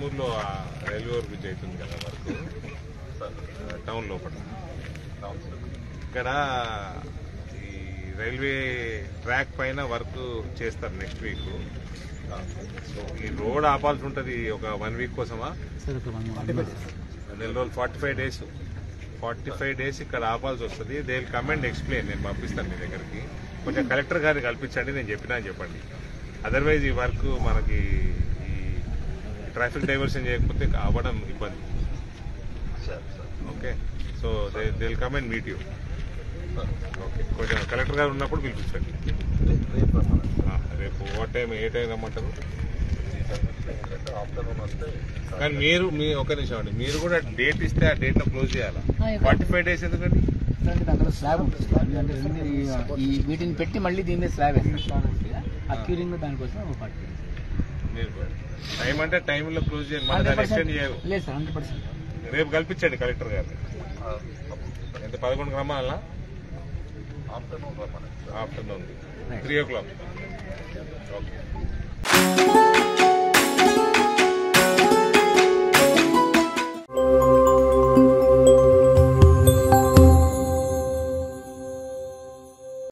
ఆర్మూర్లో railway over bridge అవుతుంది కదా work town లోపల. ఇక్కడ ఈ రైల్వే ట్రాక్ పైన వర్క్ చేస్తారు నెక్స్ట్ వీక్. సో ఈ రోడ్ ఆపాల్సి ఉంటుంది ఒక 1 వీక్ కోసమా? నెల రోజులు 45 డేస్ ఇక్కడ ఆపాల్సి వస్తుంది. They will come and explain. నేను పంపిస్తాను మీ దగ్గరికి. కొంచెం కలెక్టర్ గారిని కల్పించండి, నేను చెప్పినా చెప్పండి. అదర్వైజ్ ఈ వర్క్ మనకి ఈ ట్రాఫిక్ డైవర్షన్ చేయకపోతే అవ్వడం ఇబ్బంది. Okay, so they will come and meet you. Okay, కొంచెం కలెక్టర్ గారు ఉన్నప్పుడు పిలిపించండి. రేపు ఏ టైం రమ్మంటారు? కానీ మీరు ఒక నిమిషం అండి, మీరు కూడా డేట్ ఇస్తే ఆ డేట్ లో క్లోజ్ చేయాలా? 45 డేస్ ఎందుకండి? దాంట్లో స్లాబ్ ఉంటుంది. వీటిని పెట్టి మళ్ళీ దీని మీద స్లాబ్ వేస్తారు. ఆ క్యూరింగ్ దానికోసం టైం అంటే టైంలో క్లోజ్ చేయాలి, మళ్ళీ దాన్ని ఎక్స్టెండ్ చేయాలి. లేదు సార్, 100%. రేపు కల్పించండి కలెక్టర్ గారిని. ఎంత 11 రమ్మాలా? Afternoon 3 o'clock. ఓకే.